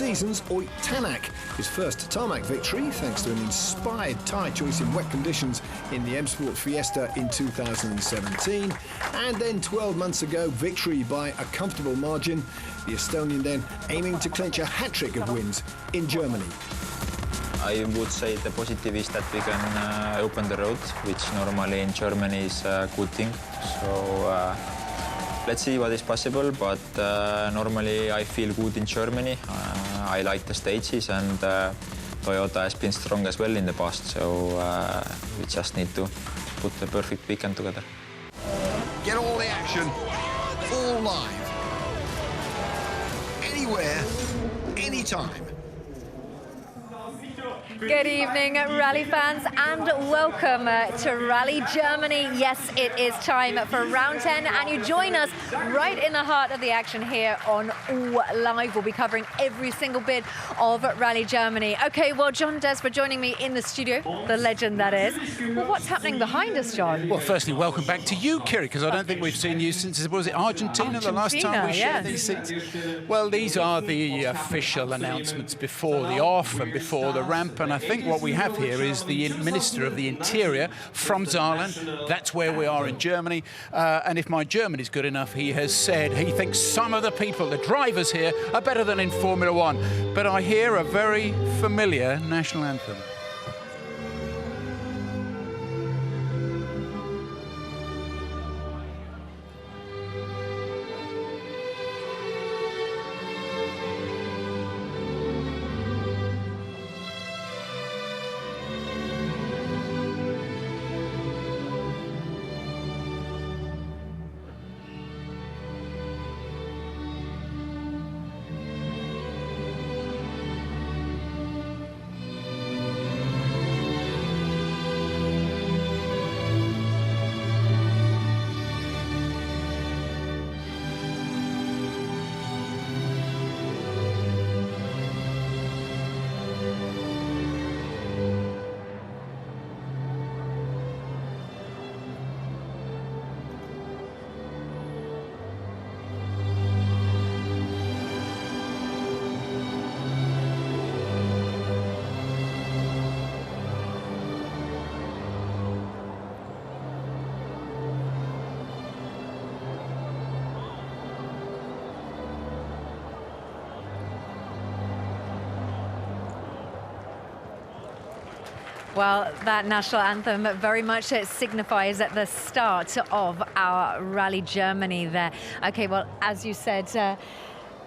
seasons, tarmac, his first tarmac victory thanks to an inspired tyre choice in wet conditions in the M Sport Fiesta in 2017. And then 12 months ago, victory by a comfortable margin, the Estonian then aiming to clinch a hat-trick of wins in Germany. I would say the positive is that we can open the road, which normally in Germany is a good thing. So let's see what is possible, but normally I feel good in Germany. I like the stages, and Toyota has been strong as well in the past, so we just need to put the perfect weekend together. Get all the action, all live, anywhere, anytime. Good evening, rally fans, and welcome to Rally Germany. Yes, it is time for round 10, and you join us right in the heart of the action here on All Live. We'll be covering every single bit of Rally Germany. Okay, well, John Desborough joining me in the studio, the legend that is. Well, what's happening behind us, John? Well, firstly, welcome back to you, Kiri, because I don't think we've seen you since, was it Argentina the last time we shared these seats? Well, these are the official announcements before the off and before the ramp. And I think what we have here is the Minister of the Interior from Saarland. That's where we are in Germany. And if my German is good enough, he has said he thinks some of the people, the drivers here, are better than in Formula One. But I hear a very familiar national anthem. Well, that national anthem very much signifies the start of our Rally Germany there. Okay, well, as you said,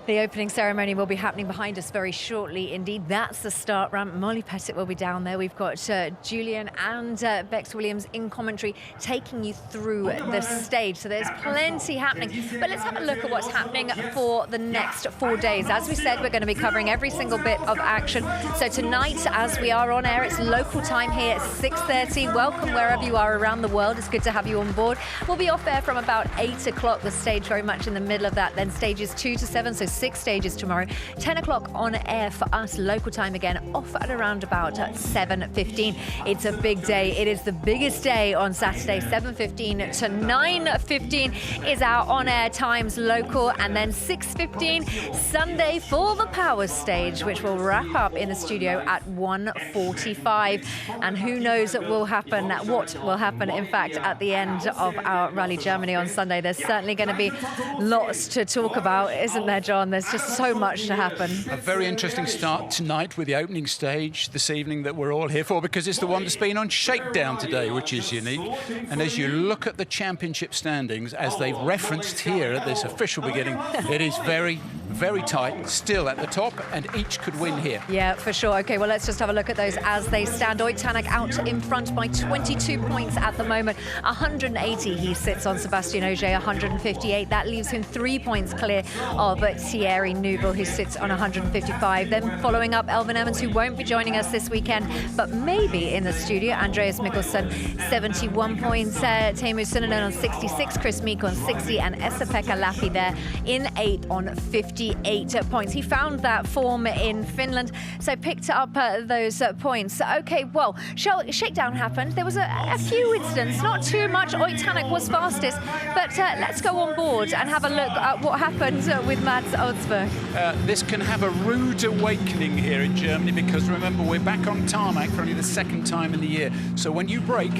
the opening ceremony will be happening behind us very shortly. Indeed, that's the start ramp. Molly Pettit will be down there. We've got Julian and Bex Williams in commentary taking you through the stage. So there's plenty happening. But let's have a look at what's happening for the next 4 days. As we said, we're going to be covering every single bit of action. So tonight, as we are on air, it's local time here at 6:30. Welcome wherever you are around the world. It's good to have you on board. We'll be off air from about 8 o'clock. The stage very much in the middle of that. Then stages 2 to 7. So 6 stages tomorrow. 10 o'clock on air for us, local time again, off at around about 7:15. It's a big day. It is the biggest day on Saturday. 7:15 to 9:15 is our on-air times local, and then 6:15 Sunday for the power stage, which will wrap up in the studio at 1:45. And who knows what will happen, in fact, at the end of our Rally Germany on Sunday. There's certainly going to be lots to talk about, isn't there, John? There's just so much to happen. A very interesting start tonight with the opening stage this evening that we're all here for, because it's the one that's been on Shakedown today, which is unique. And as you look at the championship standings, as they've referenced here at this official beginning, it is very, very tight, still at the top, and each could win here. Yeah, for sure. Okay, well, let's just have a look at those as they stand. Oitanak out in front by 22 points at the moment. 180 he sits on Sebastian Ogier, 158. That leaves him 3 points clear of Thierry Neuville, who sits on 155. Then following up, Elvin Evans, who won't be joining us this weekend, but maybe in the studio. Andreas Mikkelsen, 71 points. Teemu Suninen on 66. Chris Meeke on 60. And Esa-Pekka Lappi there in 8 on 50. 58 points. He found that form in Finland, so picked up those points. Okay, well, Shakedown happened. There was a few incidents, not too much. Oitanek was fastest, but let's go on board and have a look at what happened with Mads Odsberg. This can have a rude awakening here in Germany, because remember, we're back on tarmac for only the second time in the year. So when you brake,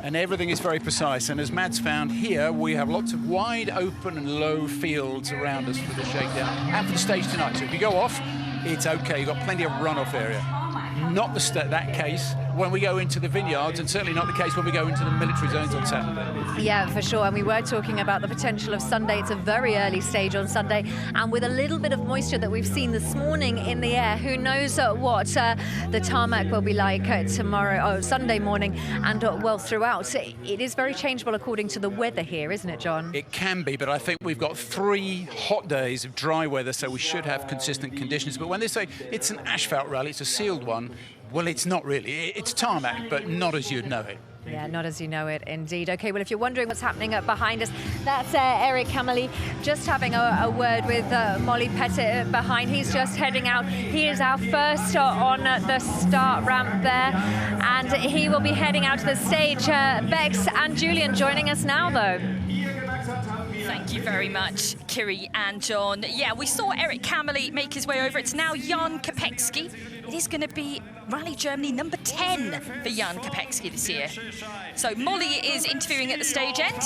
and everything is very precise. And as Mads found here, we have lots of wide open and low fields around us for the shakedown and for the stage tonight. So if you go off, it's okay. You've got plenty of runoff area. Not that case when we go into the vineyards, and certainly not the case when we go into the military zones on Saturday. Yeah, for sure. And we were talking about the potential of Sunday. It's a very early stage on Sunday, and with a little bit of moisture that we've seen this morning in the air, who knows what the tarmac will be like tomorrow, Sunday morning, and well throughout. It is very changeable according to the weather here, isn't it, John? It can be, but I think we've got 3 hot days of dry weather, so we should have consistent conditions. But when they say it's an asphalt rally, it's a sealed one, well, it's not really. It's tarmac, but not as you'd know it. Yeah, not as you know it, indeed. Okay, well, if you're wondering what's happening behind us, that's Eric Kammerli just having a word with Molly Pettit behind. He's just heading out. He is our first on the start ramp there, and he will be heading out to the stage. Bex and Julian joining us now, though. Thank you very much, Kiri and John. Yeah, we saw Eric Kammerli make his way over. It's now Jan Kopecky. It is going to be Rally Germany number 10 for Jan Kopecky this year. So Molly is interviewing at the stage end.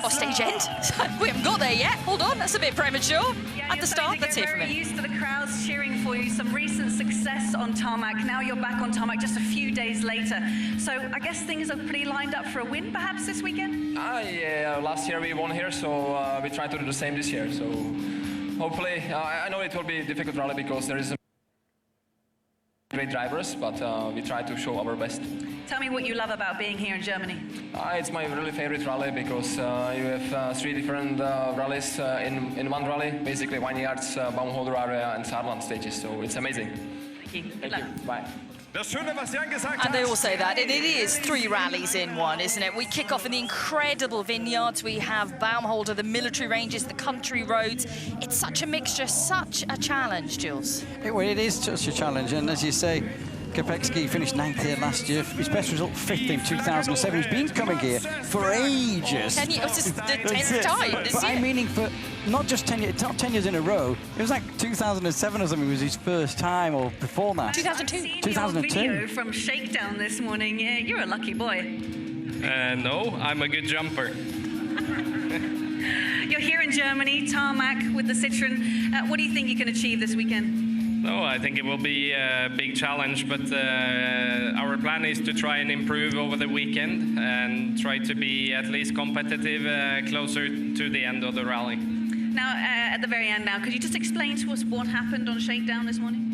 Or stage end? We haven't got there yet. Hold on, that's a bit premature. At the start, let's hear from him. You're used to the crowds cheering for you, some recent success on tarmac. Now you're back on tarmac just a few days later. So I guess things are pretty lined up for a win, perhaps, this weekend? Yeah, last year we won here, so we try to do the same this year. So hopefully, I know it will be a difficult rally because there is great drivers, but we try to show our best. Tell me what you love about being here in Germany. It's my really favorite rally because you have 3 different rallies in one rally, basically vineyards, Baumholder area and Saarland stages, so it's amazing. Thank you. Good Thank luck. you. Bye. And they all say that, and it is 3 rallies in one, isn't it? We kick off in the incredible vineyards. We have Baumholder, the military ranges, the country roads. It's such a mixture, such a challenge, Jules. Well, it is such a challenge, and as you say, Kopecky finished 9th here last year. His best result, 5th in 2007. He's been coming here for ages. 10 years, this is the 10th time this but year. I'm meaning for not just 10 years, not 10 years in a row. It was like 2007 or something was his first time, or before that. 2002. 2002. Video from Shakedown this morning. Yeah, you're a lucky boy. No, I'm a good jumper. You're here in Germany, tarmac with the Citroen. What do you think you can achieve this weekend? No, I think it will be a big challenge, but our plan is to try and improve over the weekend and try to be at least competitive closer to the end of the rally. Now, at the very end now, could you just explain to us what happened on Shakedown this morning?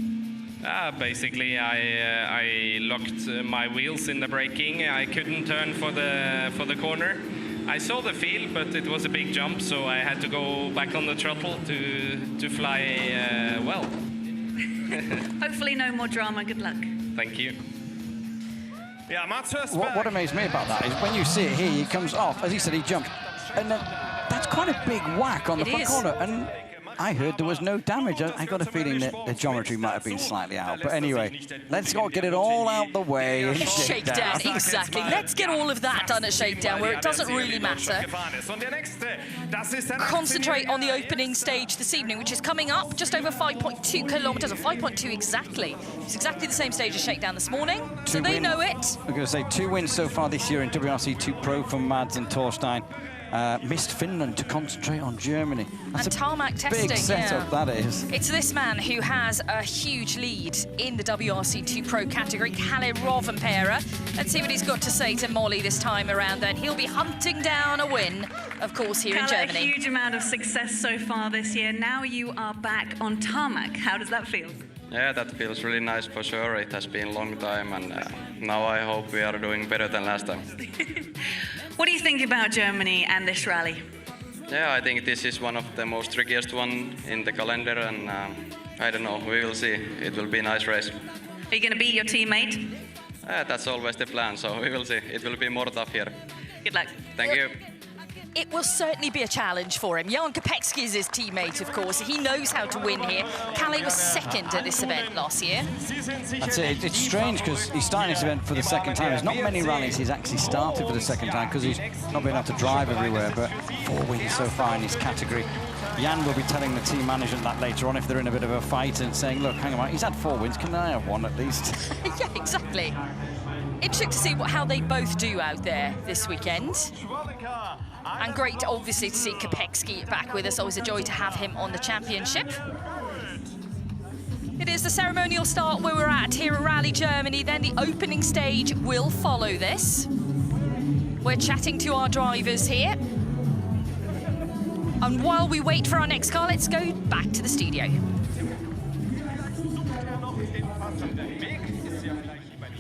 Basically, I locked my wheels in the braking. I couldn't turn for the corner. I saw the field, but it was a big jump, so I had to go back on the throttle to fly well. Hopefully no more drama. Good luck. Thank you. What amazed me about that is when you see it here, he comes off, as he said, he jumped, and then that's quite a big whack on the front corner. And I heard there was no damage. I got a feeling that the geometry might have been slightly out. But anyway, let's go get it all out the way in Shakedown, exactly. Let's get all of that done at Shakedown, where it doesn't really matter. Concentrate on the opening stage this evening, which is coming up just over 5.2 kilometres, or 5.2 exactly. It's exactly the same stage as Shakedown this morning, so they know it. I'm going to say 2 wins so far this year in WRC 2 Pro from Mads and Torstein. Missed Finland to concentrate on Germany. That's and tarmac testing, big setup, that is. It's this man who has a huge lead in the WRC 2 Pro category, Kalle Rovanperä. Let's see what he's got to say to Molly this time around then. He'll be hunting down a win, of course, here in Germany. A huge amount of success so far this year. Now you are back on tarmac. How does that feel? Yeah, that feels really nice for sure. It has been a long time, and now I hope we are doing better than last time. What do you think about Germany and this rally? Yeah, I think this is one of the most trickiest one in the calendar, and I don't know, we will see. It will be a nice race. Are you going to beat your teammate? That's always the plan, so we will see. It will be more tough here. Good luck. Thank you. it will certainly be a challenge for him. Jan Kopecky is his teammate, of course. He knows how to win here. Kalle was second at this event last year. That's it. It's strange because he's starting this event for the second time. There's not many rallies he's actually started for the second time because he's not been able to drive everywhere, but 4 wins so far in his category. Jan will be telling the team management that later on if they're in a bit of a fight and saying, look, hang on, he's had 4 wins, can I have 1 at least? Yeah, exactly. Interesting to see how they both do out there this weekend. And great, obviously, to see Kopecky back with us. Always a joy to have him on the championship. It is the ceremonial start where we're at here at Rallye Germany. Then the opening stage will follow this. We're chatting to our drivers here. And while we wait for our next car, let's go back to the studio.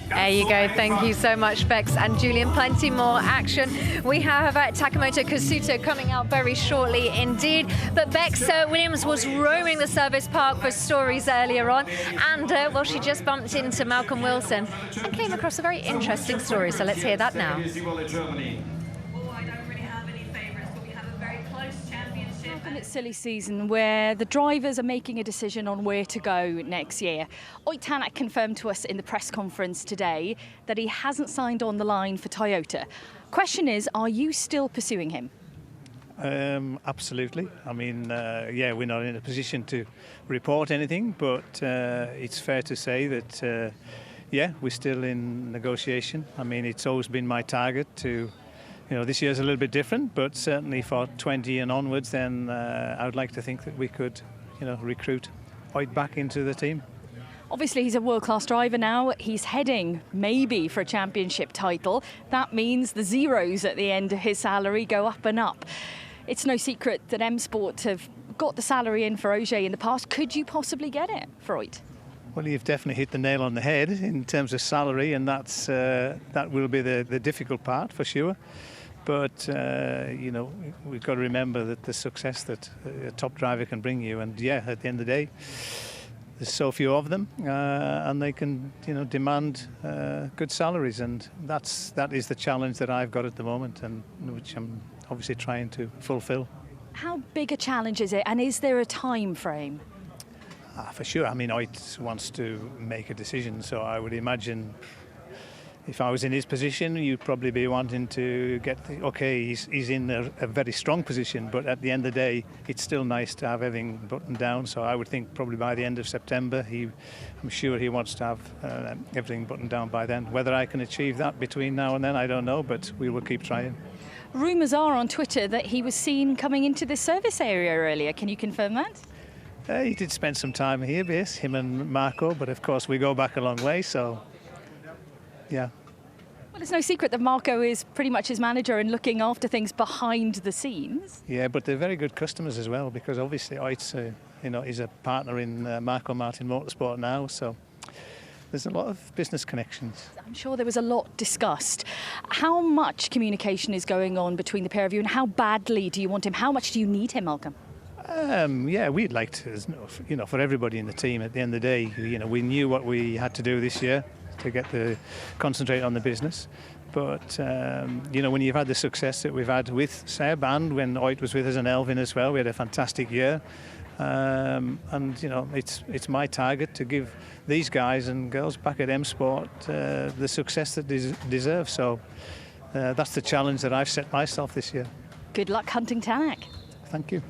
There you go. Thank you so much, Bex and Julian. Plenty more action. We have Takamoto Kasuto coming out very shortly indeed. But Bex Williams was roaming the service park for stories earlier on. And, well, she just bumped into Malcolm Wilson and came across a very interesting story. So let's hear that now. It's silly season where the drivers are making a decision on where to go next year. Ott Tänak confirmed to us in the press conference today that he hasn't signed on the line for Toyota. Question is, are you still pursuing him? Absolutely. I mean, yeah, we're not in a position to report anything, but it's fair to say that, yeah, we're still in negotiation. I mean, it's always been my target to, you know, this year's a little bit different, but certainly for 20 and onwards, then I would like to think that we could, you know, recruit Ott back into the team. Obviously, he's a world-class driver now. He's heading maybe for a championship title. That means the zeros at the end of his salary go up and up. It's no secret that M Sport have got the salary in for Ogier in the past. Could you possibly get it for Ott? Well, you've definitely hit the nail on the head in terms of salary, and that's that will be the difficult part for sure. But, you know, we've got to remember that the success that a top driver can bring you, and yeah, at the end of the day, there's so few of them, and they can, you know, demand good salaries, and that is the challenge that I've got at the moment, and which I'm obviously trying to fulfill. How big a challenge is it, and is there a time frame? For sure. I mean, Ott wants to make a decision, so I would imagine if I was in his position, you'd probably be wanting to get, okay, he's in a very strong position, but at the end of the day, it's still nice to have everything buttoned down. So I would think probably by the end of September, I'm sure he wants to have everything buttoned down by then. Whether I can achieve that between now and then, I don't know, but we will keep trying. Rumours are on Twitter that he was seen coming into the service area earlier. Can you confirm that? He did spend some time here, yes, him and Marco, but of course we go back a long way, so yeah. Well, it's no secret that Marco is pretty much his manager and looking after things behind the scenes. Yeah, but they're very good customers as well, because obviously Ott's, you know, is a partner in Marco Martin Motorsport now, so there's a lot of business connections. I'm sure there was a lot discussed. How much communication is going on between the pair of you, and how badly do you want him? How much do you need him, Malcolm? Yeah, we'd like to, you know, for everybody in the team. At the end of the day, you know, we knew what we had to do this year to concentrate on the business. But, you know, when you've had the success that we've had with Seb, and when Ott was with us and Elvin as well, we had a fantastic year. And, you know, it's my target to give these guys and girls back at M Sport the success that they deserve. So that's the challenge that I've set myself this year. Good luck hunting Tänak. Thank you.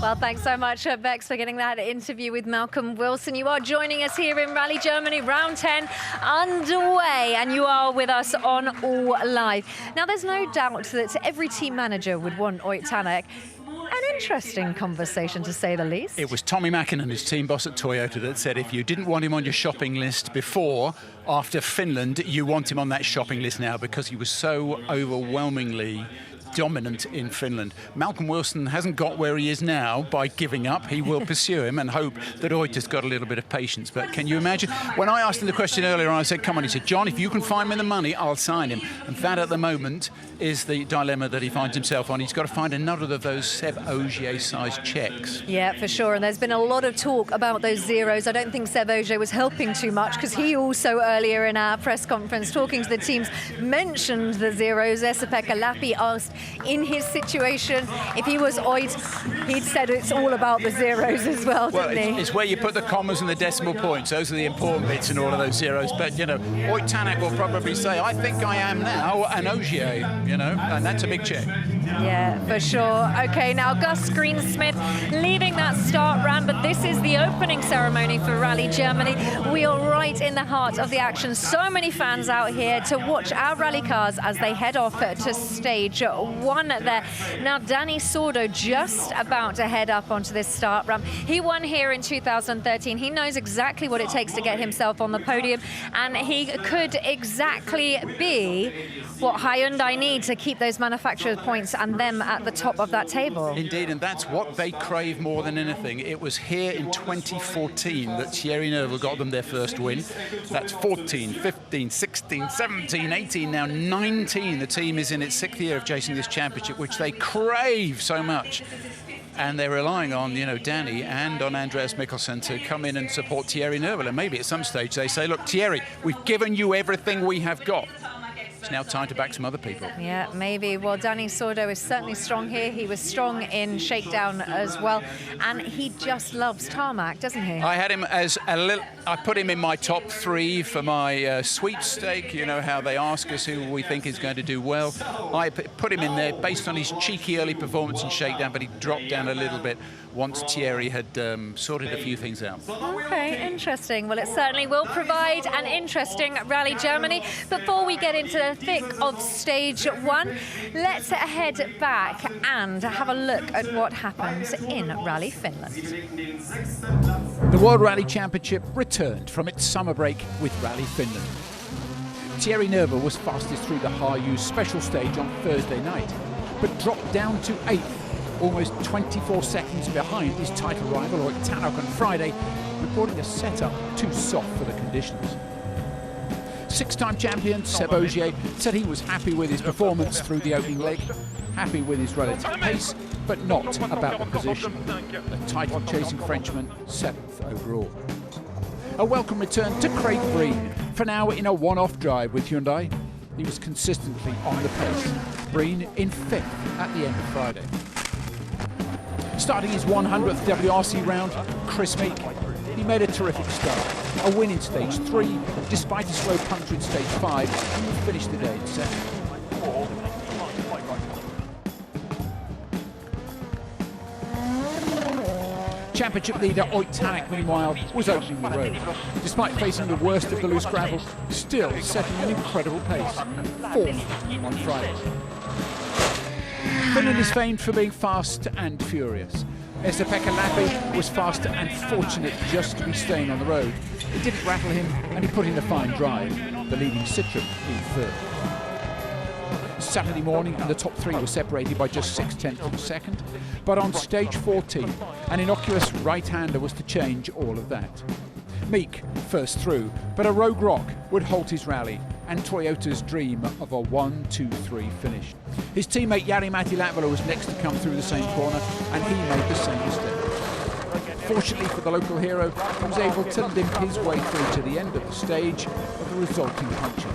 Well, thanks so much, Bex, for getting that interview with Malcolm Wilson. You are joining us here in Rallye Germany, round 10 underway, and you are with us on All Live. Now, there's no doubt that every team manager would want Ott Tänak. An interesting conversation, to say the least. It was Tommy Mäkinen, his team boss at Toyota, that said if you didn't want him on your shopping list before, after Finland, you want him on that shopping list now, because he was so overwhelmingly dominant in Finland. Malcolm Wilson hasn't got where he is now by giving up. He will pursue him and hope that Ott has got a little bit of patience. But can you imagine? When I asked him the question earlier, I said, come on, he said, John, if you can find me the money, I'll sign him. And that at the moment is the dilemma that he finds himself on. He's got to find another of those Seb Ogier-sized checks. Yeah, for sure. And there's been a lot of talk about those zeros. I don't think Seb Ogier was helping too much, because he also earlier in our press conference talking to the teams mentioned the zeros. Esa-Pekka Lappi asked in his situation, if he was Oid, he'd said it's all about the zeros as well, didn't he? It's where you put the commas and the decimal points. Those are the important bits in all of those zeros. But, you know, Oid Tanak will probably say, I think I am now an Ogier, you know, and that's a big check. Yeah, for sure. Okay, now Gus Greensmith leaving that start ramp, but this is the opening ceremony for Rally Germany. We are right in the heart of the action. So many fans out here to watch our rally cars as they head off to stage 1 there. Now, Danny Sordo just about to head up onto this start ramp. He won here in 2013. He knows exactly what it takes to get himself on the podium, and he could exactly be what Hyundai need to keep those manufacturers' points and them at the top of that table. Indeed, and that's what they crave more than anything. It was here in 2014 that Thierry Neuville got them their first win. That's 14, 15, 16, 17, 18, now 19. The team is in its 6th year of chasing this championship, which they crave so much. And they're relying on, you know, Danny and on Andreas Mikkelsen to come in and support Thierry Neuville. And maybe at some stage they say, look, Thierry, we've given you everything we have got. It's now time to back some other people. Yeah, maybe. Well, Danny Sordo is certainly strong here. He was strong in Shakedown as well. And he just loves tarmac, doesn't he? I had him as a little... I put him in my top 3 for my sweepstake. You know how they ask us who we think is going to do well. I put him in there based on his cheeky early performance in Shakedown, but he dropped down a little bit once Thierry had sorted a few things out. Okay, interesting. Well, it certainly will provide an interesting Rally Germany. Before we get into the thick of stage 1, let's head back and have a look at what happens in Rally Finland. The World Rally Championship returned from its summer break with Rally Finland. Thierry Neuville was fastest through the Harju special stage on Thursday night, but dropped down to 8th, almost 24 seconds behind his title rival Oid Tanak on Friday, reporting a setup too soft for the conditions. 6-time champion Seb Ogier said he was happy with his performance through the opening leg, happy with his relative pace, but not about the position. The title-chasing Frenchman, 7th overall. A welcome return to Craig Breen, for now in a one-off drive with Hyundai. He was consistently on the pace. Breen in 5th at the end of Friday. Starting his 100th WRC round, Chris Meeke. He made a terrific start. A win in stage 3, despite a slow puncture in stage 5, and he finished the day in 2nd. Championship leader Oid Tanak, meanwhile, was opening the road. Despite facing the worst of the loose gravel, still setting an incredible pace. 4th on Friday. Finland is famed for being fast and furious. Esa-Pekka Lappi was fast and fortunate just to be staying on the road. It didn't rattle him, and he put in a fine drive, the leading Citroen in 3rd. Saturday morning, and the top 3 were separated by just 6/10 of a second. But on stage 14, an innocuous right-hander was to change all of that. Meeke first through, but a rogue rock would halt his rally and Toyota's dream of a 1-2-3 finish. His teammate Jari-Matti Latvala was next to come through the same corner, and he made the same mistake. Fortunately for the local hero, he was able to limp his way through to the end of the stage of the resulting puncture.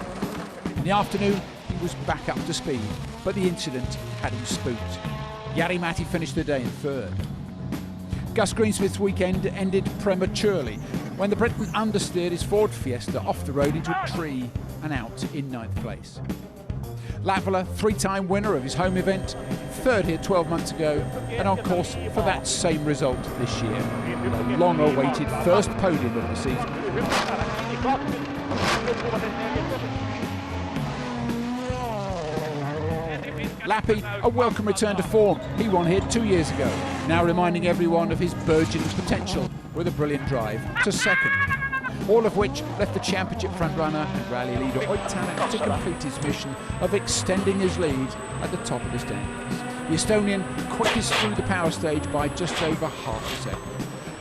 In the afternoon, he was back up to speed, but the incident had him spooked. Jari-Matti finished the day in 3rd. Gus Greensmith's weekend ended prematurely when the Briton understeered his Ford Fiesta off the road into a tree and out in 9th place. Latvala, 3-time winner of his home event, 3rd here 12 months ago, and on course for that same result this year. The long-awaited first podium of the season. Lappi, a welcome return to form. He won here 2 years ago, now reminding everyone of his burgeoning potential with a brilliant drive to 2nd. All of which left the championship frontrunner and rally leader Oid Tanak to complete his mission of extending his lead at the top of the standings. The Estonian quickest through the power stage by just over half a second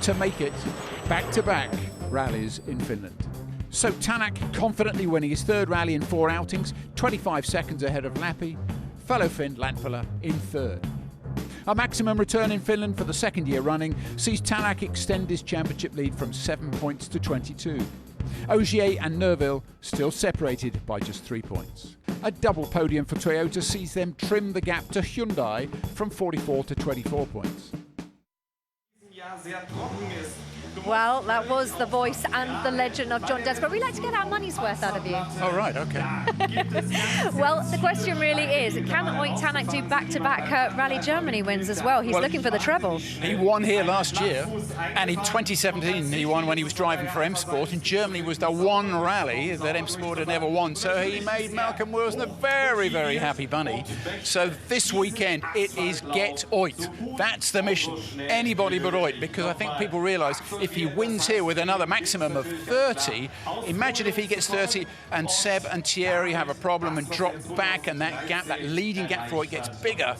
to make it back-to-back rallies in Finland. So Tanak confidently winning his 3rd rally in 4 outings, 25 seconds ahead of Lappi, fellow Finn Latvala in 3rd. A maximum return in Finland for the 2nd year running sees Tanak extend his championship lead from 7 points to 22. Ogier and Neuville still separated by just 3 points. A double podium for Toyota sees them trim the gap to Hyundai from 44 to 24 points. Well, that was the voice and the legend of John Desborough. We like to get our money's worth out of you. Oh, right, okay. Well, the question really is, can Ott Tanak do back-to-back Rally Germany wins as well? He's looking for the treble. He won here last year, and in 2017 he won when he was driving for M Sport, and Germany was the one rally that M Sport had never won, so he made Malcolm Wilson a very, very happy bunny. So this weekend it is get Ott. That's the mission. Anybody but Ott, because I think people realise if he wins here with another maximum of 30, imagine if he gets 30 and Seb and Thierry have a problem and drop back, and that gap, that leading gap for Ott, gets bigger.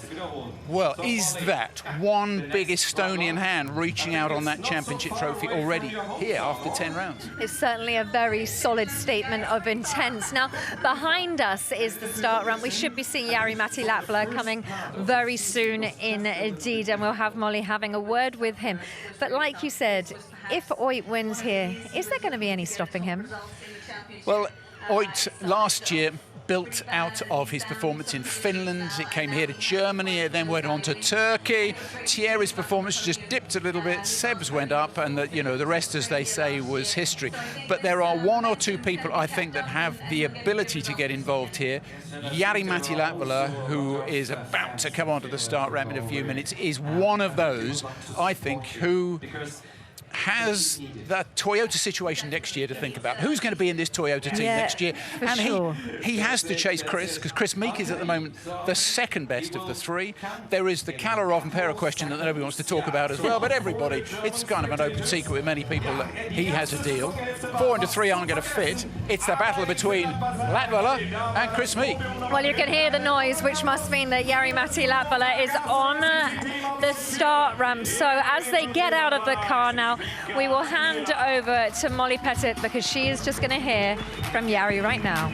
Well, is that one big Estonian hand reaching out on that championship trophy already here after 10 rounds? It's certainly a very solid statement of intent. Now, behind us is the start ramp. We should be seeing Jari-Matti Latvala coming very soon indeed, and we'll have Molly having a word with him. But like you said, if Ott wins here, is there going to be any stopping him? Well, Ott last year built out of his performance in Finland. It came here to Germany, it then went on to Turkey. Thierry's performance just dipped a little bit. Seb's went up, and the rest, as they say, was history. But there are one or two people, I think, that have the ability to get involved here. Jari-Matti Latvala, who is about to come onto the start ramp in a few minutes, is one of those, I think, who has the Toyota situation next year to think about. Who's going to be in this Toyota team next year? And he has to chase Chris, because Chris Meeke is at the moment the second best of the three. There is the Kalarov and Pera question that nobody wants to talk about as well, but everybody, it's kind of an open secret with many people that he has a deal. 4 into 3 aren't going to fit. It's the battle between Latvala and Chris Meeke. Well, you can hear the noise, which must mean that Jari-Matti Latvala is on the start ramp. So as they get out of the car now, we will hand over to Molly Pettit, because she is just going to hear from Jari right now.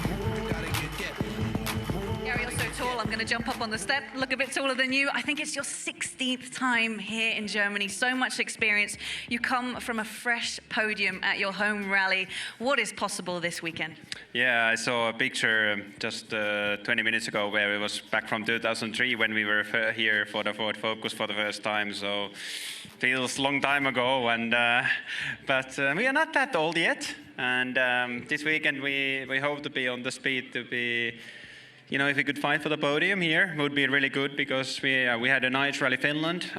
Jari, you're so tall. I'm going to jump up on the step, look a bit taller than you. I think it's your 16th time here in Germany. So much experience. You come from a fresh podium at your home rally. What is possible this weekend? Yeah, I saw a picture just 20 minutes ago where it was back from 2003 when we were here for the Ford Focus for the first time. So feels long time ago, and but we are not that old yet. And this weekend we hope to be on the speed to be. If we could fight for the podium here, it would be really good, because we had a nice rally Finland,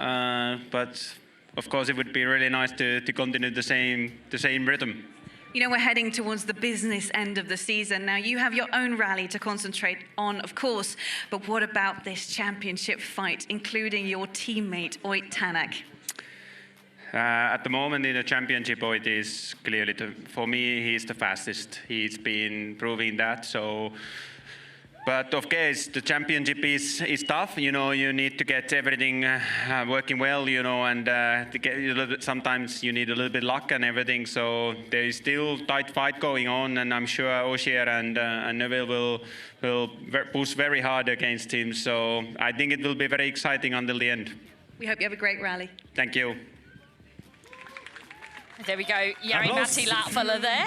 but of course it would be really nice to continue the same rhythm. We're heading towards the business end of the season. Now, you have your own rally to concentrate on, of course, but what about this championship fight, including your teammate, Ott Tanak? At the moment in the championship, Ott is clearly, for me, he's the fastest. He's been proving that, so... But of course, the championship is tough. You need to get everything working well. And to get sometimes you need a little bit luck and everything. So there is still tight fight going on, and I'm sure Ogier and Neuville will push very hard against him. So I think it will be very exciting until the end. We hope you have a great rally. Thank you. There we go, Jari-Matti Latvala there.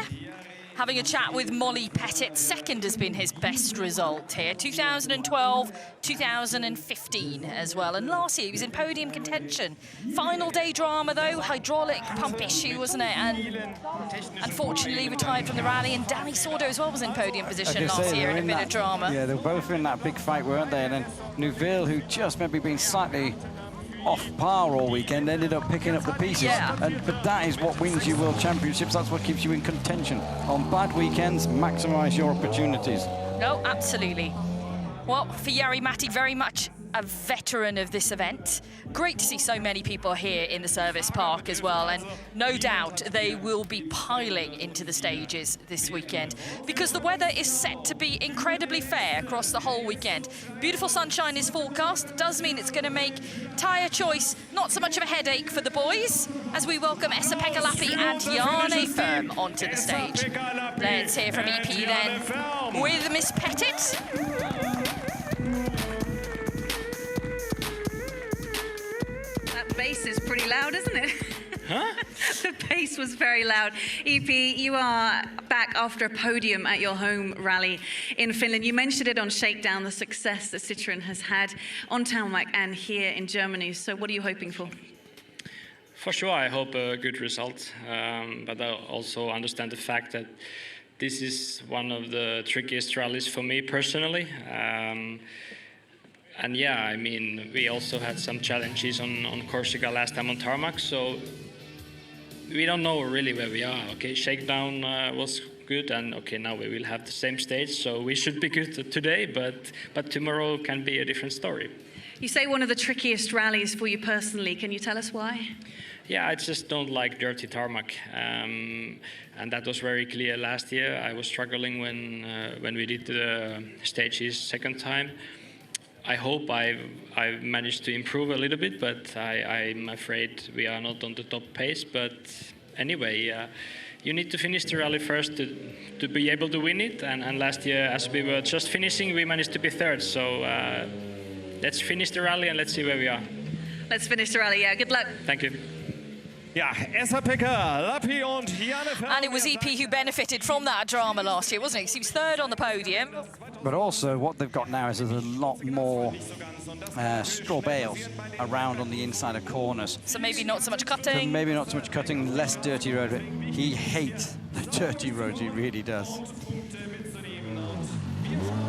Having a chat with Molly Pettit. Second has been his best result here. 2012, 2015 as well. And last year he was in podium contention. Final day drama though, hydraulic pump issue, wasn't it? And unfortunately retired from the rally. And Danny Sordo as well was in podium position last year in a bit of drama. Yeah, they were both in that big fight, weren't they? And then Neuville, who just maybe been slightly off par all weekend, ended up picking up the pieces. Yeah. But that is what wins you World Championships. That's what keeps you in contention. On bad weekends, maximise your opportunities. No, absolutely. Well, for Jari-Matti, very much a veteran of this event. Great to see so many people here in the service park as well, and no doubt they will be piling into the stages this weekend, because the weather is set to be incredibly fair across the whole weekend. Beautiful sunshine is forecast. It does mean it's going to make tyre choice not so much of a headache for the boys, as we welcome Esa-Pekka Lappi and Jarne Firm onto the stage. Let's hear from EP then with Miss Pettit. Bass is pretty loud, isn't it? Huh? The pace was very loud. EP, you are back after a podium at your home rally in Finland. You mentioned it on Shakedown, the success that Citroën has had on tarmac and here in Germany. So what are you hoping for? For sure, I hope a good result, but I also understand the fact that this is one of the trickiest rallies for me personally. And yeah, I mean, we also had some challenges on Corsica last time on tarmac, so we don't know really where we are. Okay, Shakedown was good, and okay, now we will have the same stage, so we should be good today, but tomorrow can be a different story. You say one of the trickiest rallies for you personally. Can you tell us why? Yeah, I just don't like dirty tarmac, and that was very clear last year. I was struggling when we did the stages second time. I hope I've managed to improve a little bit, but I'm afraid we are not on the top pace. But anyway, you need to finish the rally first to be able to win it. And last year, as we were just finishing, we managed to be third. So let's finish the rally and let's see where we are. Let's finish the rally, yeah. Good luck. Thank you. Ja, SAPK, Lappi und Janne. And it was EP who benefited from that drama last year, wasn't it? 'Cause he was third on the podium. But also what they've got now is there's a lot more straw bales around on the inside of corners. So maybe not so much cutting. So maybe not so much cutting, less dirty road. He hates the dirty roads, he really does.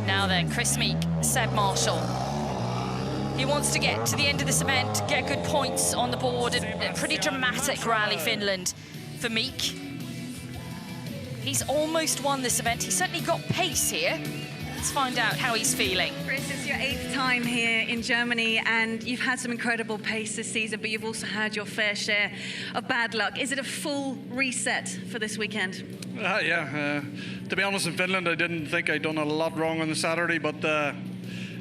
Now then, Chris Meeke, Seb Marshall. He wants to get to the end of this event, get good points on the board. A pretty dramatic rally, Finland, for Meeke. He's almost won this event. He's certainly got pace here. Let's find out how he's feeling. Chris, it's your 8th time here in Germany, and you've had some incredible pace this season, but you've also had your fair share of bad luck. Is it a full reset for this weekend? Yeah. To be honest, in Finland, I didn't think I'd done a lot wrong on the Saturday, but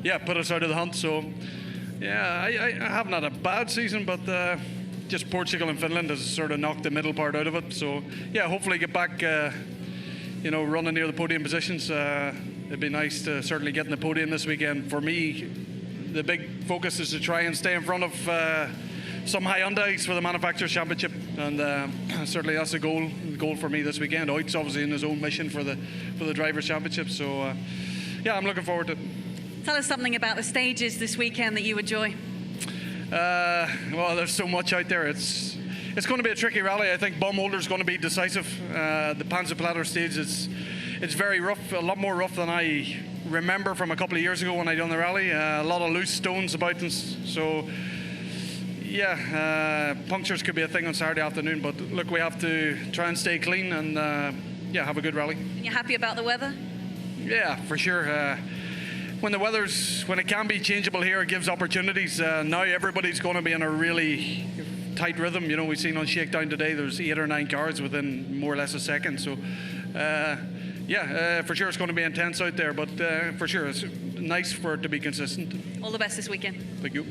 yeah, put us out of the hunt. So yeah, I haven't had a bad season, but just Portugal and Finland has sort of knocked the middle part out of it. So yeah, hopefully get back, running near the podium positions. It'd be nice to certainly get in the podium this weekend. For me, the big focus is to try and stay in front of some Hyundais for the Manufacturers' Championship, and certainly that's the goal for me this weekend. Oit's obviously in his own mission for the Drivers' Championship, so yeah, I'm looking forward to it. Tell us something about the stages this weekend that you enjoy. Well, there's so much out there. It's going to be a tricky rally. I think Baumholder's going to be decisive. The Panzerplatter stage it's very rough, a lot more rough than I remember from a couple of years ago when I done the rally. A lot of loose stones about, and so yeah, punctures could be a thing on Saturday afternoon. But look, we have to try and stay clean and yeah, have a good rally. And you're happy about the weather? Yeah, for sure. When it can be changeable here, it gives opportunities. Now everybody's going to be in a really tight rhythm. You know, we've seen on Shakedown today, there's 8 or 9 cars within more or less a second. So, yeah, for sure it's going to be intense out there, but for sure it's nice for it to be consistent. All the best this weekend. Thank you.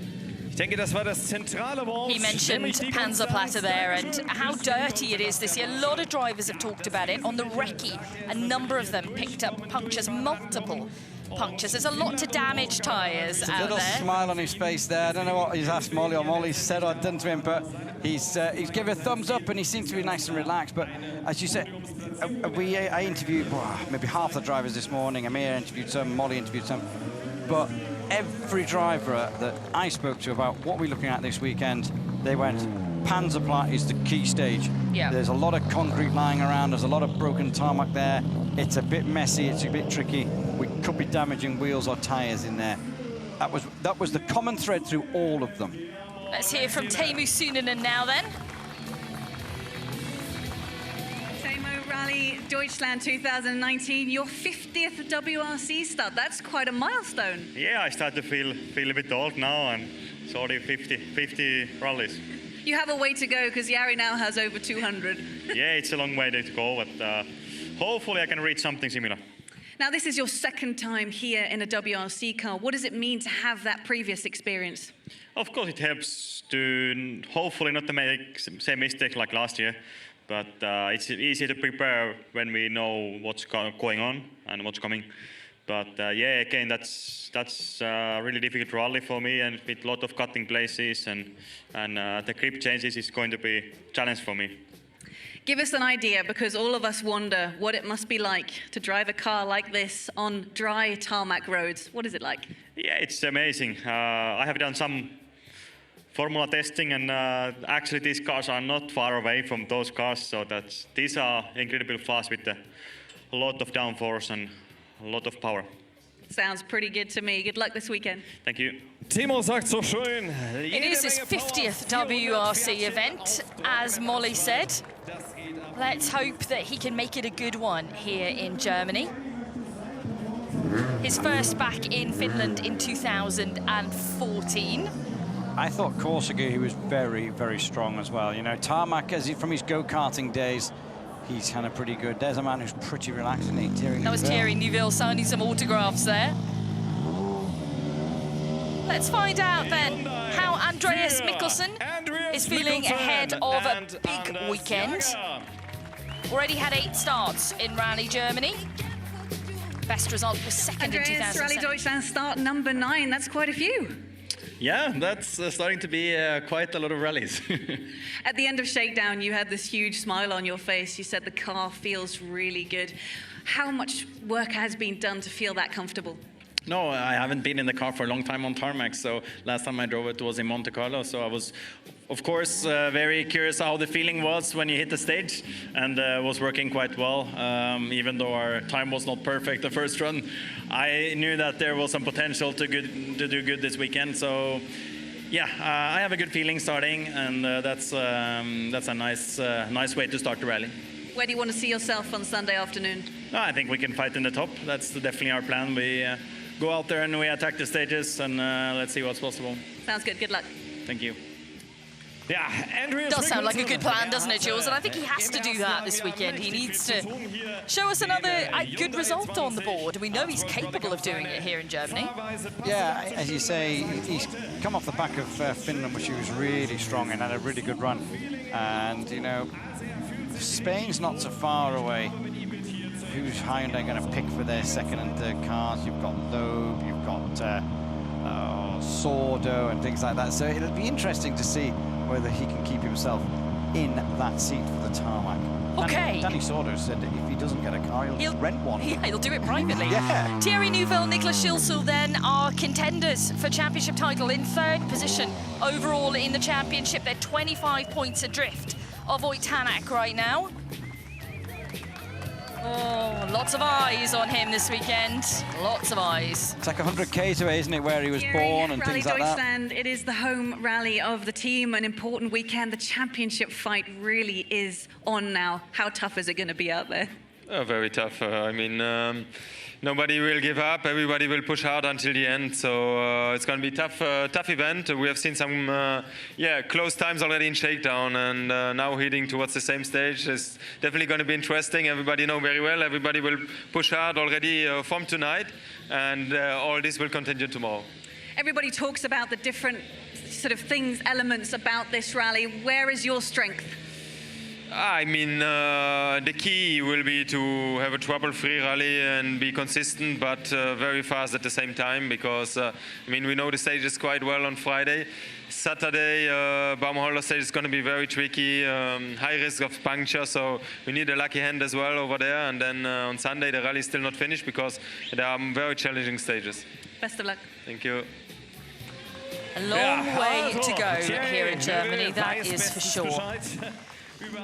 He mentioned Panzerplatter there and how dirty it is this year. A lot of drivers have talked about it. On the recce, a number of them picked up punctures, multiple punctures. There's a lot to damage tyres out there. A little smile on his face there. I don't know what he's asked Molly or Molly said or done to him, but he's given a thumbs up and he seems to be nice and relaxed. But as you said, I interviewed maybe half the drivers this morning. Amir interviewed some, Molly interviewed some. But every driver that I spoke to about what we're looking at this weekend, they went, Panzerplatte is the key stage. Yeah. There's a lot of concrete lying around, there's a lot of broken tarmac there. It's a bit messy, it's a bit tricky. We could be damaging wheels or tyres in there. That was the common thread through all of them. Let's hear from Teemu Suninen now then. Rallye Deutschland 2019, your 50th WRC start. That's quite a milestone. Yeah, I start to feel a bit old now, and it's already 50 rallies. You have a way to go because Jari now has over 200. Yeah, it's a long way to go, but hopefully I can reach something similar. Now, this is your second time here in a WRC car. What does it mean to have that previous experience? Of course, it helps to hopefully not to make same mistake like last year. But it's easy to prepare when we know what's going on and what's coming. yeah, again, that's a really difficult rally for me, and with a lot of cutting places and the grip changes is going to be a challenge for me. Give us an idea, because all of us wonder what it must be like to drive a car like this on dry tarmac roads. What is it like? Yeah, it's amazing. I have done some Formula testing, and actually these cars are not far away from those cars, so these are incredibly fast with a lot of downforce and a lot of power. Sounds pretty good to me. Good luck this weekend. Thank you. Timo sagt so schön. It is his 50th WRC event, as Molly said. Let's hope that he can make it a good one here in Germany. His first back in Finland in 2014. I thought Corsica, he was very, very strong as well. You know, tarmac, from his go-karting days, he's kind of pretty good. There's a man who's pretty relaxed, isn't he? Thierry Neuville. That was Thierry Neuville signing some autographs there. Let's find out then how Andreas Mikkelsen is feeling ahead of a big weekend. Already had 8 starts in Rally Germany. Best result was second in 2007. Rallye Deutschland start number 9. That's quite a few. Yeah, that's starting to be quite a lot of rallies. At the end of Shakedown, you had this huge smile on your face. You said the car feels really good. How much work has been done to feel that comfortable? No, I haven't been in the car for a long time on tarmac, so last time I drove it was in Monte Carlo, so I was, of course, very curious how the feeling was when you hit the stage, and was working quite well. Even though our time was not perfect the first run, I knew that there was some potential to do good this weekend, so yeah, I have a good feeling starting, and that's a nice way to start the rally. Where do you want to see yourself on Sunday afternoon? I think we can fight in the top. That's definitely our plan. We go out there and we attack the stages, and let's see what's possible. Sounds good. Good luck. Thank you. Yeah, does sound like a good plan, doesn't it, Jules? And I think he has to do that this weekend. He needs to show us another good result on the board. We know he's capable of doing it here in Germany. Yeah, as you say, he's come off the back of Finland, which he was really strong and had a really good run. And, you know, Spain's not so far away. Who's Hyundai going to pick for their second and third cars? You've got Loeb, you've got Sordo and things like that. So it'll be interesting to see whether he can keep himself in that seat for the tarmac. Okay. Danny Sordo said that if he doesn't get a car, he'll rent one. Yeah, he'll do it privately. Yeah. Thierry Neuville, Niklas Schilsel then are contenders for championship title in 3rd position overall in the championship. They're 25 points adrift of Ogier right now. Oh, lots of eyes on him this weekend. Lots of eyes. It's like 100 k's away, isn't it, where he was born and things like that? Deutschland, it is the home rally of the team, an important weekend. The championship fight really is on now. How tough is it going to be out there? Very tough. I mean, nobody will give up. Everybody will push hard until the end. So it's going to be a tough event. We have seen some close times already in Shakedown, and now heading towards the same stage is definitely going to be interesting. Everybody know very well. Everybody will push hard already from tonight, and all this will continue tomorrow. Everybody talks about the different sort of things, elements about this rally. Where is your strength? I mean, the key will be to have a trouble-free rally and be consistent, but very fast at the same time, because, I mean, we know the stages quite well on Friday. Saturday, Baumholder stage is going to be very tricky, high risk of puncture, so we need a lucky hand as well over there. And then on Sunday, the rally is still not finished, because there are very challenging stages. Best of luck. Thank you. A long way to go here in Germany, that is for sure.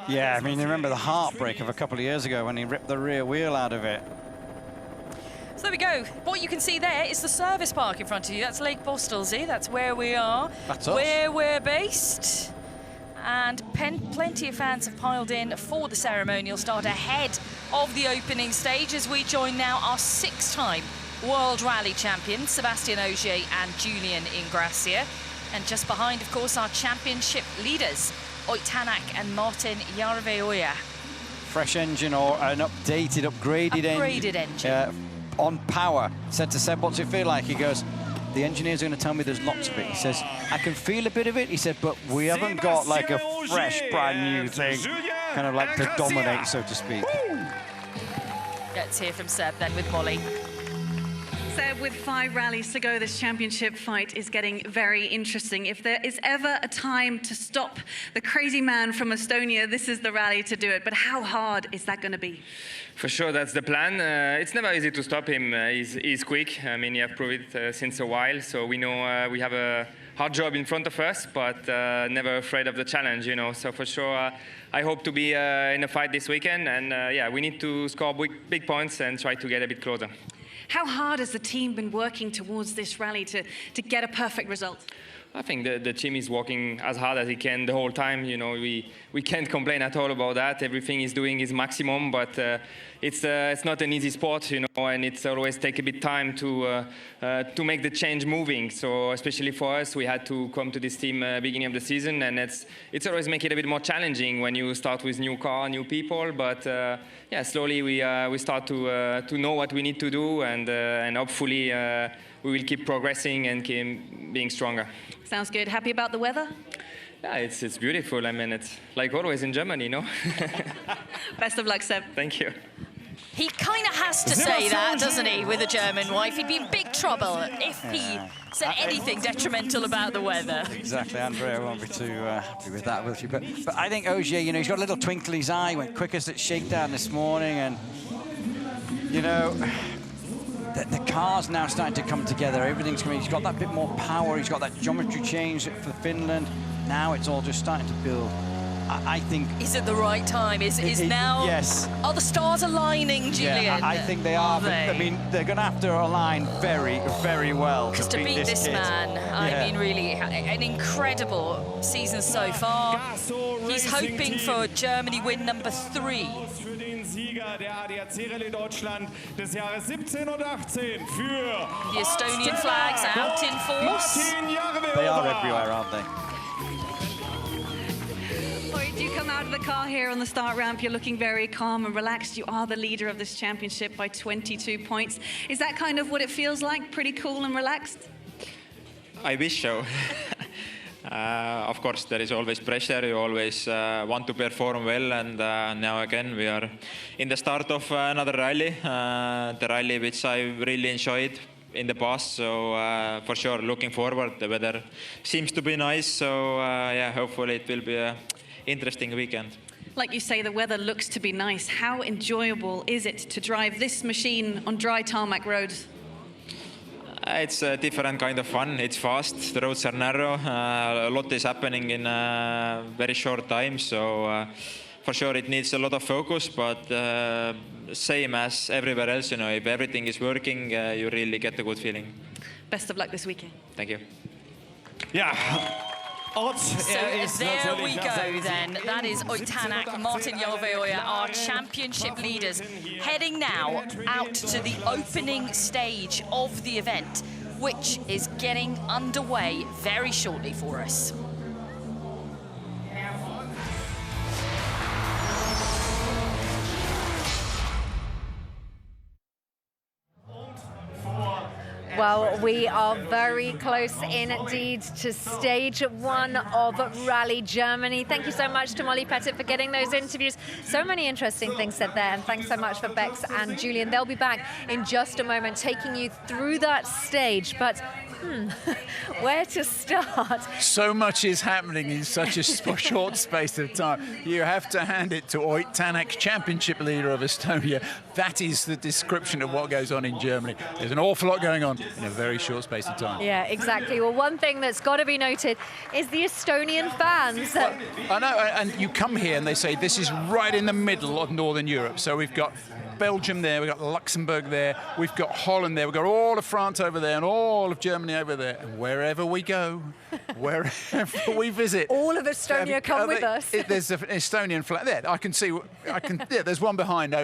Yeah, I mean, remember the heartbreak of a couple of years ago when he ripped the rear wheel out of it. So there we go. What you can see there is the service park in front of you. That's Lake Bostelzee. That's where we are. That's us. Where we're based. And plenty of fans have piled in for the ceremonial start ahead of the opening stage, as we join now our 6-time World Rally champions, Sebastian Ogier and Julian Ingrassia. And just behind, of course, our championship leaders, Ogier and Martin Järveoja. Fresh engine or an upgraded engine. On power. Said to Seb, what's it feel like? He goes, the engineers are going to tell me there's lots of it. He says, I can feel a bit of it. He said, but we haven't got like a fresh, brand new thing, kind of like to dominate, so to speak. Let's hear from Seb then with Molly. Seb, with 5 rallies to go, this championship fight is getting very interesting. If there is ever a time to stop the crazy man from Estonia, this is the rally to do it. But how hard is that going to be? For sure, that's the plan. It's never easy to stop him. He's quick. I mean, he has proved it since a while. So we know we have a hard job in front of us, but never afraid of the challenge, you know. So for sure, I hope to be in a fight this weekend. And yeah, we need to score big points and try to get a bit closer. How hard has the team been working towards this rally to get a perfect result? I think the team is working as hard as it can the whole time. You know, we can't complain at all about that. Everything is doing is maximum, but it's not an easy sport, you know, and it's always take a bit time to make the change moving. So especially for us, we had to come to this team beginning of the season, and it's always make it a bit more challenging when you start with new car, new people. But yeah, slowly we start to know what we need to do, and hopefully we will keep progressing and keep being stronger. Sounds good. Happy about the weather? Yeah, it's beautiful. I mean, it's like always in Germany, no? Best of luck, Seb. Thank you. He kind of has to say that, doesn't he, with a German wife? He'd be in big trouble if he said anything detrimental about the weather. Exactly, Andrea won't be too happy with that, will she? But I think Ogier, you know, he's got a little twinkle in his eye, went quickest at Shakedown this morning, and, you know, the car's now starting to come together. Everything's coming. He's got that bit more power. He's got that geometry change for Finland. Now it's all just starting to build. I think... Is it the right time? Is now... Yes. Are the stars aligning, Julian? Yeah, I think they are. But, I mean, they're going to have to align very, very well because to beat this man, I mean, really, an incredible season so far. He's hoping for Germany win number 3. Sieger der ADAC Rallye Deutschland des Jahres 17 und 18 für the Estonian flags out in force. They are everywhere, aren't they? You come out of the car here on the start ramp, you're looking very calm and relaxed. You are the leader of this championship by 22 points. Is that kind of what it feels like? Pretty cool and relaxed? I wish so. Of course, there is always pressure. You always want to perform well, and now again we are in the start of another rally, the rally which I really enjoyed in the past. So for sure, looking forward. The weather seems to be nice, so yeah, hopefully it will be an interesting weekend. Like you say, the weather looks to be nice. How enjoyable is it to drive this machine on dry tarmac roads? It's a different kind of fun. It's fast. The roads are narrow. A lot is happening in a very short time. So for sure it needs a lot of focus, but same as everywhere else, you know, if everything is working, you really get a good feeling. Best of luck this weekend. Thank you. Yeah. So there we go then. That is Oitanak, Martin Järveoja, our championship leaders, heading now out to the opening stage of the event, which is getting underway very shortly for us. Well, we are very close indeed to stage 1 of Rally Germany. Thank you so much to Molly Pettit for getting those interviews. So many interesting things said there, and thanks so much for Bex and Julian. They'll be back in just a moment, taking you through that stage. But where to start? So much is happening in such a short space of time. You have to hand it to Oitanak, championship leader of Estonia. That is the description of what goes on in Germany. There's an awful lot going on in a very short space of time. Yeah, exactly. Well, one thing that's got to be noted is the Estonian fans. Well, I know, and you come here and they say this is right in the middle of Northern Europe. So we've got Belgium there, we've got Luxembourg there, we've got Holland there, we've got all of France over there and all of Germany over there. And wherever we go, wherever we visit, all of Estonia come with us. There's an Estonian flag there. I can see, yeah, there's one behind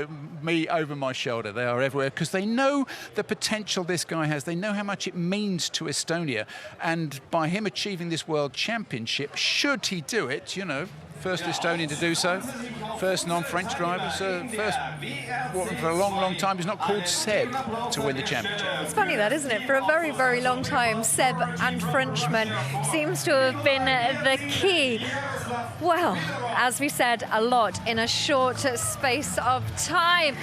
me over my shoulder. They are everywhere because they know the potential this guy has. They know how much it means to Estonia. And by him achieving this world championship, should he do it, you know, first Estonian to do so, first non-French driver, so first for a long, long time he's not called Seb to win the championship. It's funny that, isn't it? For a very, very long time, Seb and Frenchman seems to have been the key. Well, as we said, a lot in a short space of time.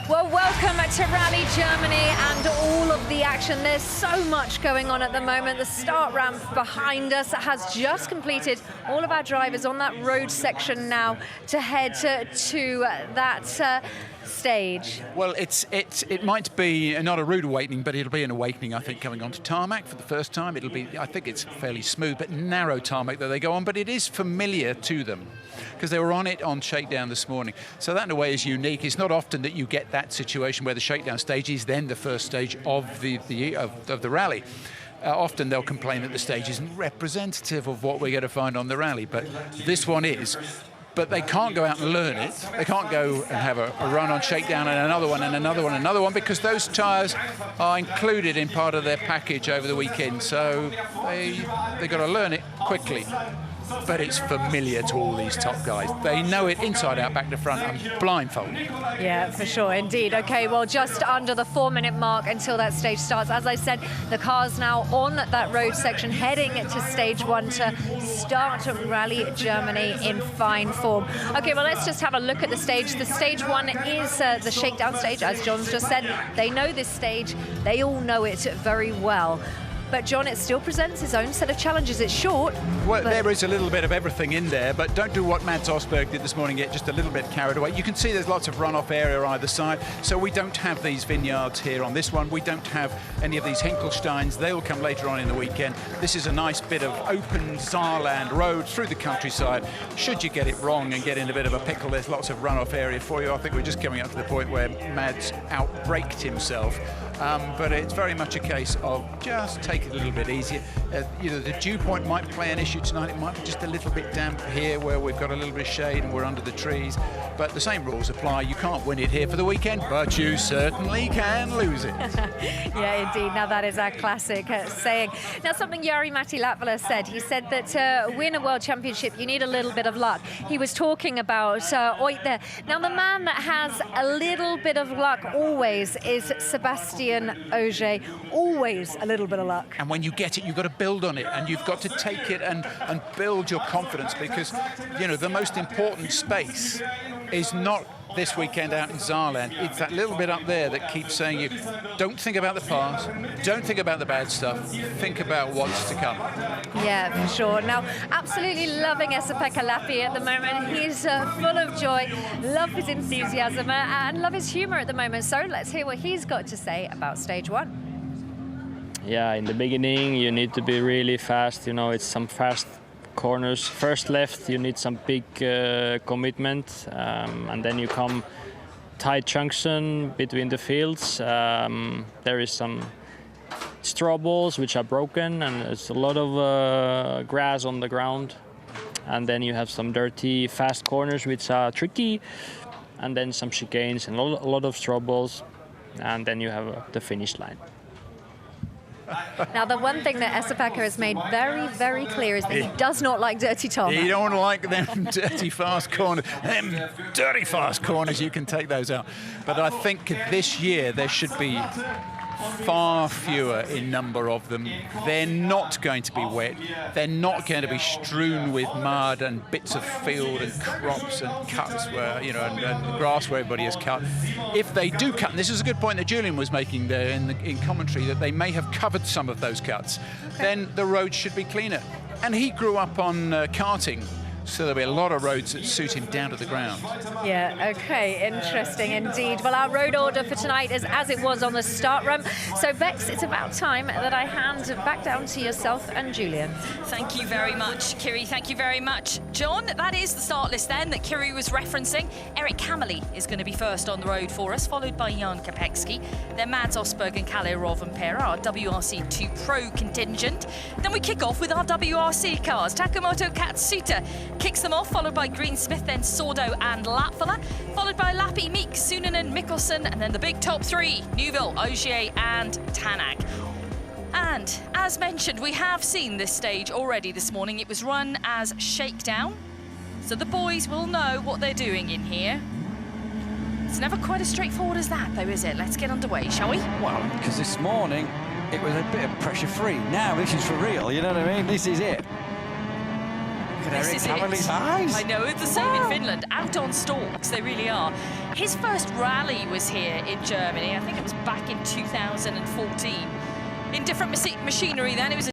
Well, welcome to Rally Germany and all of the action. There's so much going on at the moment. The start ramp behind us has just completed. All of our drivers on that road section now to head to that stage. Well, it might be not a rude awakening, but it'll be an awakening, I think, coming onto tarmac for the first time. It'll be, I think it's fairly smooth, but narrow tarmac that they go on, but it is familiar to them because they were on it on Shakedown this morning. So that in a way is unique. It's not often that you get that situation where the Shakedown stage is then the first stage of the rally. Often they'll complain that the stage isn't representative of what we're going to find on the rally, but this one is. But they can't go out and learn it. They can't go and have a run on Shakedown and another one and another one and another one because those tyres are included in part of their package over the weekend. So they've got to learn it quickly. But it's familiar to all these top guys. They know it inside out, back to front, and blindfolded. Yeah, for sure, indeed. Okay, well, just under the 4-minute mark until that stage starts. As I said, the car's now on that road section, heading to stage 1 to start Rally Germany in fine form. Okay, well, let's just have a look at the stage. The stage 1 is the Shakedown stage, as John's just said. They know this stage. They all know it very well. But John, it still presents its own set of challenges. It's short. Well, there is a little bit of everything in there, but don't do what Mads Osberg did this morning, get just a little bit carried away. You can see there's lots of runoff area either side, so we don't have these vineyards here on this one. We don't have any of these Hinkelsteins. They'll come later on in the weekend. This is a nice bit of open Saarland road through the countryside. Should you get it wrong and get in a bit of a pickle, there's lots of runoff area for you. I think we're just coming up to the point where Mads outbraked himself. But it's very much a case of just take it a little bit easier. The dew point might play an issue tonight. It might be just a little bit damp here where we've got a little bit of shade and we're under the trees. But the same rules apply. You can't win it here for the weekend, but you certainly can lose it. Yeah, indeed. Now that is our classic saying. Now something Jari-Matti Latvala said. He said that to win a world championship, you need a little bit of luck. He was talking about Ogier there. Now the man that has a little bit of luck always is Sebastian Ogier, always a little bit of luck. And when you get it, you've got to build on it, and you've got to take it and build your confidence, because, you know, the most important space is not this weekend out in Saarland. It's that little bit up there that keeps saying you, don't think about the past, don't think about the bad stuff, think about what's to come. Yeah, for sure. Now, absolutely loving Esa-Pekka Lappi at the moment. He's full of joy, love his enthusiasm, and love his humour at the moment. So let's hear what he's got to say about stage 1. Yeah, in the beginning, you need to be really fast. You know, it's some fast corners. First left, you need some big commitment, and then you come tight junction between the fields. There is some straw balls which are broken, and there's a lot of grass on the ground. And then you have some dirty, fast corners which are tricky, and then some chicanes and a lot of straw balls, and then you have the finish line. Now, the one thing that Esa-Pekka has made very, very clear is that he does not like dirty tarmac. You don't like them dirty fast corners. Them dirty fast corners, you can take those out. But I think this year there should be far fewer in number of them. They're not going to be wet. They're not going to be strewn with mud and bits of field and crops and cuts where, you know, and grass where everybody has cut. If they do cut, and this is a good point that Julian was making there in commentary, that they may have covered some of those cuts, then the road should be cleaner. And he grew up on karting, so there'll be a lot of roads that suit him down to the ground. Yeah, okay, interesting indeed. Well, our road order for tonight is as it was on the start ramp. So, Bex, it's about time that I hand back down to yourself and Julian. Thank you very much, Kiri. Thank you very much, John. That is the start list then that Kiri was referencing. Eric Kammerly is going to be first on the road for us, followed by Jan Kopecky. Then Mads Osberg and Kalle Rovanperä, our WRC2 Pro contingent. Then we kick off with our WRC cars. Takamoto Katsuta kicks them off, followed by Green Smith, then Sordo and Latvala, followed by Lappi, Meeke, Suninen, Mikkelsen, and then the big top three, Neuville, Ogier and tarmac. And as mentioned, we have seen this stage already this morning. It was run as Shakedown, so the boys will know what they're doing in here. It's never quite as straightforward as that, though, is it? Let's get underway, shall we? Well, because this morning it was a bit of pressure-free. Now this is for real, you know what I mean? This is it. at this Eric is Hammerly's it. eyes. I know, it's the same in Finland. Out on stalks, they really are. His first rally was here in Germany. I think it was back in 2014. In different machinery then. It was